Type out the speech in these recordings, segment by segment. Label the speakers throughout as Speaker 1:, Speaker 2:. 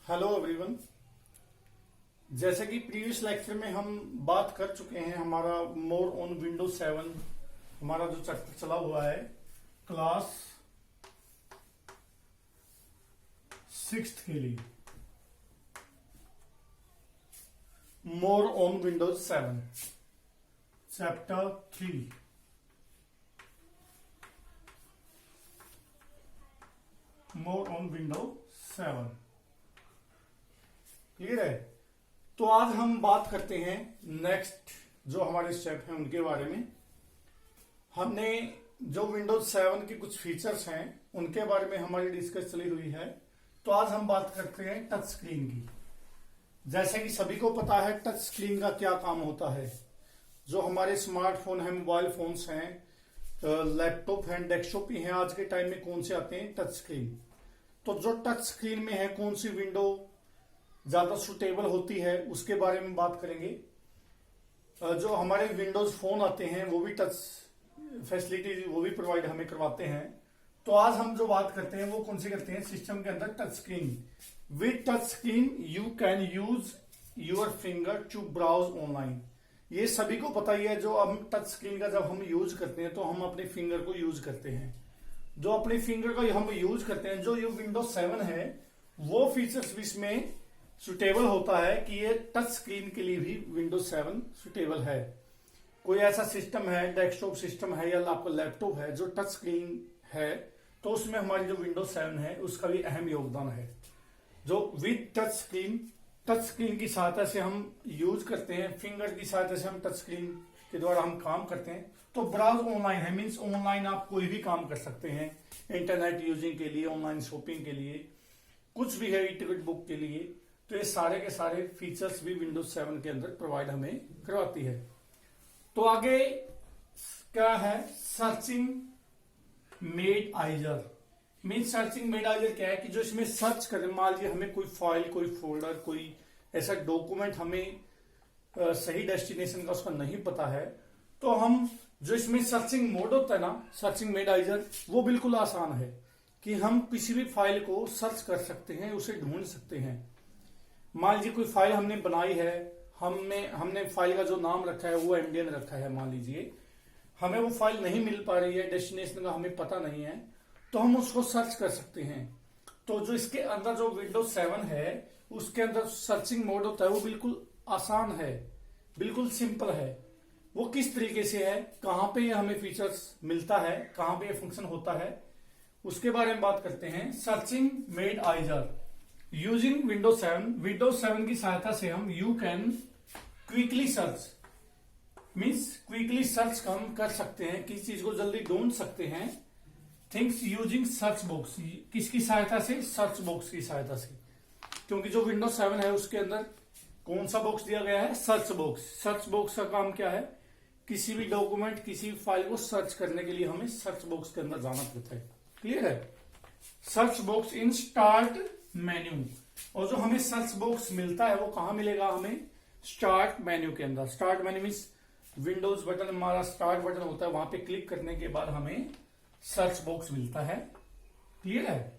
Speaker 1: Hello everyone. जैसे कि previous lecture में हम बात कर चुके हैं, हमारा मोर ऑन विंडोज 7 हमारा जो चैप्टर चला हुआ है क्लास 6th के लिए, more on Windows 7 chapter 3। More on Windows 7 clear है। तो आज हम बात करते हैं नेक्स्ट जो हमारे स्टेप हैं उनके बारे में। हमने जो विंडोज 7 के कुछ फीचर्स हैं उनके बारे में हमारी डिस्कस चली हुई है। तो आज हम बात करते हैं टच स्क्रीन की। जैसे कि सभी को पता है टच स्क्रीन का क्या काम होता है। जो हमारे स्मार्टफोन है, मोबाइल फोन्स हैं, लैपटॉप हैं, डेस्कटॉप ही हैं, आज के टाइम में कौन से आते हैं? Touch screen. तो जो टच स्क्रीन में है कौन सी विंडो ज्यादा सुटेबल होती है उसके बारे में बात करेंगे। जो हमारे विंडोज फोन आते हैं वो भी टच फैसिलिटी वो भी प्रोवाइड हमें करवाते हैं। तो आज हम जो बात करते हैं वो कौन सी करते हैं? सिस्टम के अंदर touch screen. With touch screen you can use your finger to browse online. ये सभी को पता ही है। जो हम टच स्क्रीन का जब हम यूज करते हैं तो हम अपने फिंगर को यूज करते हैं। जो अपने फिंगर को हम यूज करते हैं, जो ये विंडोज 7 है वो फीचर्स भी इसमें सुटेबल होता है कि ये टच स्क्रीन के लिए भी विंडोज 7 सुटेबल है। कोई ऐसा सिस्टम है, डेस्कटॉप सिस्टम है या आपका लैपटॉप है जो टच स्क्रीन है, तो उसमें हमारी जो विंडोज 7 है उसका भी अहम योगदान है। जो विद टच स्क्रीन की सहायता से हम यूज करते हैं, फिंगर की सहायता से हम टच स्क्रीन के द्वारा हम काम करते हैं। तो ब्राउज ऑनलाइन है, मीन्स ऑनलाइन आप कोई भी काम कर सकते हैं। इंटरनेट यूजिंग के लिए, ऑनलाइन शॉपिंग के लिए, कुछ भी है, टिकट बुक के लिए। तो ये सारे के सारे फीचर्स भी विंडोज 7 के अंदर प्रोवाइड हमें करवाती है। तो आगे क्या है? Searching made आइजर। Mean searching made आइजर क्या है कि जो इसमें सर्च करें, मान लीजिए हमें कोई फाइल, कोई फोल्डर, कोई ऐसा डॉक्यूमेंट हमें सही डेस्टिनेशन का उसका नहीं पता है, तो हम जो इसमें सर्चिंग मोड होता है ना, सर्चिंग मेड आइजर, वो बिल्कुल आसान है कि हम किसी भी फाइल को सर्च कर सकते हैं, उसे ढूंढ सकते हैं। मान लीजिए कोई फाइल हमने बनाई है, हमने फाइल का जो नाम रखा है वो एमडीएन रखा है, मान लीजिए हमें वो फाइल नहीं मिल पा रही है, डेस्टिनेशन का हमें पता नहीं है, तो हम उसको सर्च कर सकते हैं। तो जो इसके अंदर जो विंडोज 7 है उसके अंदर सर्चिंग मोड होता है वो बिल्कुल आसान है, बिल्कुल सिंपल है। वो किस तरीके से है, कहां पे ये हमें फीचर्स मिलता है, कहां पे ये फंक्शन होता है, उसके बारे में बात करते हैं। सर्चिंग मेड आइजर यूजिंग विंडोज 7 की सहायता से हम you can quickly search, means quickly search हम कर सकते हैं, किसी चीज को जल्दी ढूंढ सकते हैं। थिंग्स यूजिंग सर्च बॉक्स, किसकी सहायता से? सर्च बॉक्स की सहायता से। क्योंकि जो विंडोज 7 है उसके अंदर कौन सा बॉक्स दिया गया है? Search box. सर्च बॉक्स का काम क्या है? किसी भी डॉक्यूमेंट, किसी भी फाइल को सर्च करने के लिए हमें सर्च बॉक्स के अंदर जाना पड़ता है। क्लियर है? Search box in start menu. और जो हमें सर्च बॉक्स मिलता है वो कहां मिलेगा? हमें स्टार्ट मेन्यू के अंदर। Start menu means Windows button, हमारा स्टार्ट बटन होता है, वहां पे क्लिक करने के बाद हमें सर्च बॉक्स मिलता है। क्लियर है?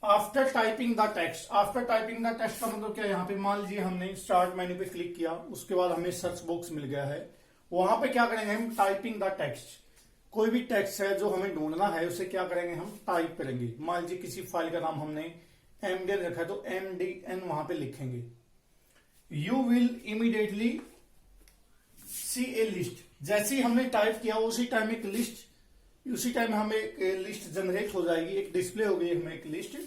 Speaker 1: After typing the text. After typing the text का मतलब क्या है? यहाँ पे मान लीजिए हमने स्टार्ट मेन्यू पे क्लिक किया, उसके बाद हमें सर्च बॉक्स मिल गया है। वहां पे क्या करेंगे हम? Typing the text. कोई भी टेक्स्ट है जो हमें ढूंढना है उसे क्या करेंगे? हम टाइप करेंगे। मान लीजिए किसी फाइल का नाम हमने एमडीएन रखा है तो एमडीएन वहां पे लिखेंगे। You will immediately see A list. जैसे ही हमने टाइप किया उसी टाइम एक लिस्ट, उसी टाइम हमें एक लिस्ट जनरेट हो जाएगी, एक डिस्प्ले हो गई हमें एक list.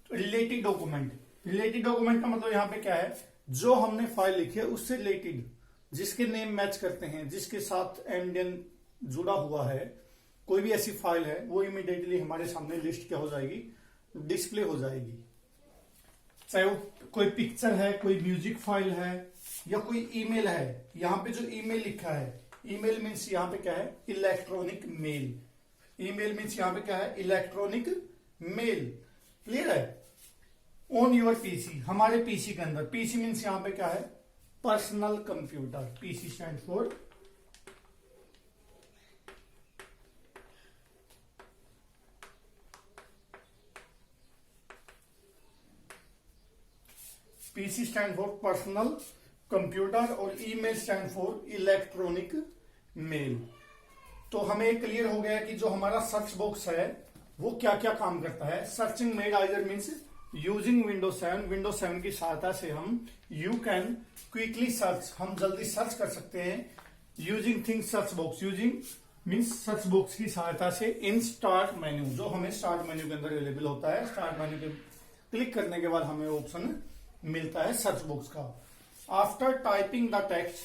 Speaker 1: Related document. Related document का मतलब यहाँ पे क्या है? जो हमने फाइल लिखी है उससे रिलेटेड, जिसके नेम मैच करते हैं, जिसके साथ एमडीएन जुड़ा हुआ है, कोई भी ऐसी फाइल है वो इमीडिएटली हमारे सामने लिस्ट क्या हो जाएगी? डिस्प्ले हो जाएगी। चाहे वो कोई पिक्चर है, कोई म्यूजिक फाइल है या कोई ईमेल है। यहाँ पे जो ईमेल लिखा है, ईमेल मीन्स यहाँ पे क्या है? Electronic mail. ईमेल मीन्स यहाँ पे क्या है? Electronic mail. क्लियर है? ऑन योर पीसी, हमारे पीसी के अंदर। पीसी मीन्स यहाँ पे क्या है? Personal computer. PC stand for PC stand for personal computer और email stand for electronic mail. तो हमें क्लियर हो गया कि जो हमारा सर्च बॉक्स है वो क्या क्या काम करता है। Searching made either means using Windows 7 की सहायता से हम यू कैन क्विकली सर्च, हम जल्दी सर्च कर सकते हैं। Using thing search box, using means search box की सहायता से इन स्टार्ट मेन्यू, जो हमें स्टार्ट मेन्यू के अंदर अवेलेबल होता है। स्टार्ट मेन्यू के क्लिक करने के बाद हमें ऑप्शन मिलता है सर्च बॉक्स का। आफ्टर टाइपिंग द टेक्स्ट,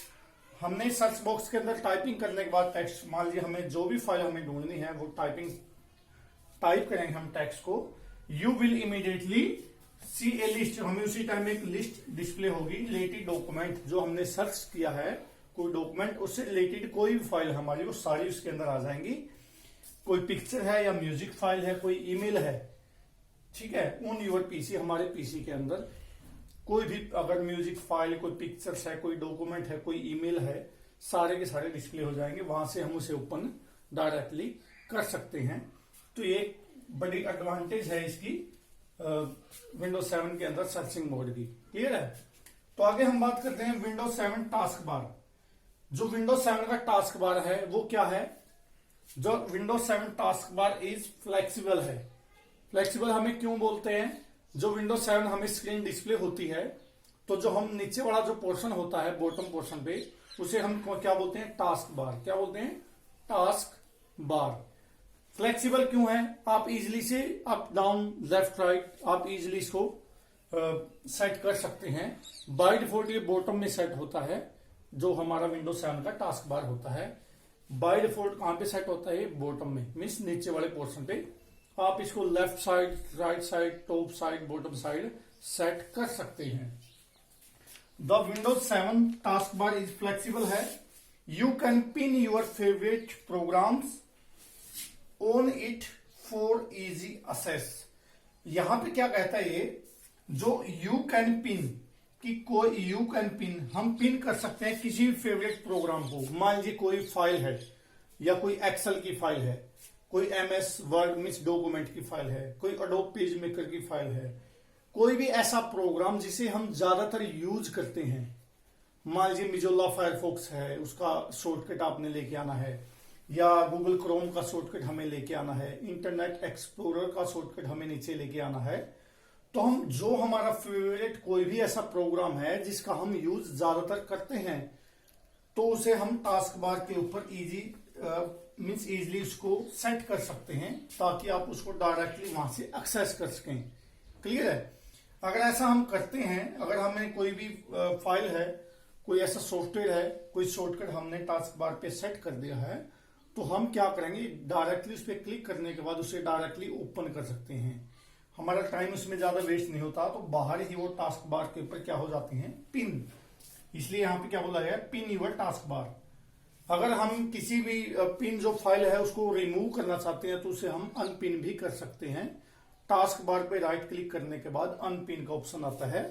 Speaker 1: हमने सर्च बॉक्स के अंदर टाइपिंग करने के बाद टेक्स्ट, मान लीजिए हमें जो भी फाइल हमें ढूंढनी है वो टाइप करेंगे हम टेक्स्ट को। You will immediately see A list, हमें उसी टाइम में एक लिस्ट डिस्प्ले होगी रिलेटेड डॉक्यूमेंट, जो हमने सर्च किया है कोई डॉक्यूमेंट, उससे रिलेटेड कोई भी फाइल हमारी वो सारी उसके अंदर आ जाएंगी। कोई पिक्चर है या म्यूजिक फाइल है, कोई ईमेल है, ठीक है, ऑन योर पीसी, हमारे पीसी के अंदर कोई भी अगर म्यूजिक फाइल, कोई पिक्चर्स है, कोई डॉक्यूमेंट है, कोई ईमेल है, सारे के सारे डिस्प्ले हो जाएंगे। वहां से हम उसे ओपन डायरेक्टली कर सकते हैं। तो ये बड़ी एडवांटेज है इसकी विंडोज 7 के अंदर सर्चिंग मोड की। क्लियर है। तो आगे हम बात करते हैं विंडोज 7 टास्क बार। जो विंडोज 7 का टास्क बार है वो क्या है। जो Windows 7 task bar is flexible है। फ्लेक्सिबल हमें क्यों बोलते हैं, जो विंडोज 7 हमें स्क्रीन डिस्प्ले होती है तो जो हम नीचे वाला जो पोर्शन होता है बॉटम पोर्शन पे, उसे हम क्या बोलते हैं, टास्क बार। क्या बोलते हैं, टास्क बार। फ्लेक्सिबल क्यों है, आप इजिली से अप डाउन लेफ्ट राइट आप इजिली इसको सेट कर सकते हैं। बाय डिफॉल्ट ये बॉटम में सेट होता है, जो हमारा विंडोज 7 का टास्क बार होता है। बाय डिफॉल्ट कहां पे सेट होता है, बॉटम में, मीन्स नीचे वाले पोर्शन पे। आप इसको left side, right side, top side, bottom side set कर सकते हैं। The Windows 7 task bar is flexible है। You can pin your favourite programs on it for easy access. यहां पे क्या कहता है ये, जो यू कैन पिन कि कोई यू कैन पिन, हम पिन कर सकते हैं किसी भी फेवरेट प्रोग्राम को। मान लीजिए कोई फाइल है या कोई एक्सेल की फाइल है, कोई एमएस वर्ड मीन्स डॉक्यूमेंट की फाइल है, कोई एडोब पेज मेकर की फाइल है, कोई भी ऐसा प्रोग्राम जिसे हम ज्यादातर यूज करते हैं। मान लीजिए मिजोला फायरफॉक्स है, उसका शॉर्टकट आपने लेके आना है, या गूगल क्रोम का शॉर्टकट हमें लेके आना है, इंटरनेट एक्सप्लोरर का शॉर्टकट हमें नीचे लेके आना है। तो हम जो हमारा फेवरेट कोई भी ऐसा प्रोग्राम है जिसका हम यूज ज्यादातर करते हैं, तो उसे हम टास्क बार के ऊपर इजी मीन्स इजिली उसको सेट कर सकते हैं, ताकि आप उसको डायरेक्टली वहां से एक्सेस कर सकें। क्लियर है। अगर ऐसा हम करते हैं, अगर हमें कोई भी फाइल है, कोई ऐसा सॉफ्टवेयर है, कोई शॉर्टकट हमने टास्क बार पे सेट कर दिया है, तो हम क्या करेंगे, डायरेक्टली उस पर क्लिक करने के बाद उसे डायरेक्टली ओपन कर सकते हैं। हमारा टाइम उसमें ज्यादा वेस्ट नहीं होता। तो बाहर ही वो टास्क बार के ऊपर क्या हो जाते हैं, पिन। इसलिए यहां पे क्या बोला गया, पिन यूर टास्क बार। अगर हम किसी भी पिन जो फाइल है उसको रिमूव करना चाहते हैं तो उसे हम अनपिन भी कर सकते हैं। टास्क बार पे राइट क्लिक करने के बाद अनपिन का ऑप्शन आता है,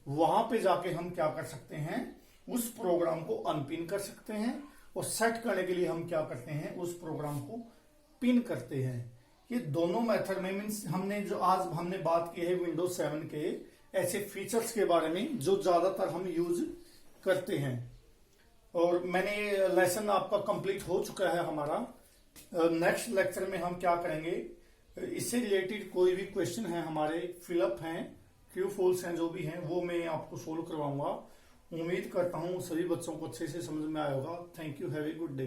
Speaker 1: वहां पे जाके हम क्या कर सकते हैं, उस प्रोग्राम को अनपिन कर सकते हैं। और सेट करने के लिए हम क्या करते हैं, उस प्रोग्राम को पिन करते हैं। ये दोनों मेथड में मीन्स हमने जो आज हमने बात की है विंडोज 7 के ऐसे फीचर्स के बारे में जो ज्यादातर हम यूज करते हैं। और मैंने लेसन आपका कंप्लीट हो चुका है हमारा। नेक्स्ट लेक्चर में हम क्या करेंगे, इससे रिलेटेड कोई भी क्वेश्चन है हमारे, फिलअप हैं, ट्रू फॉल्स हैं, जो भी हैं वो मैं आपको सोल्व करवाऊंगा। उम्मीद करता हूं सभी बच्चों को अच्छे से समझ में आया होगा। Thank you, have a good day.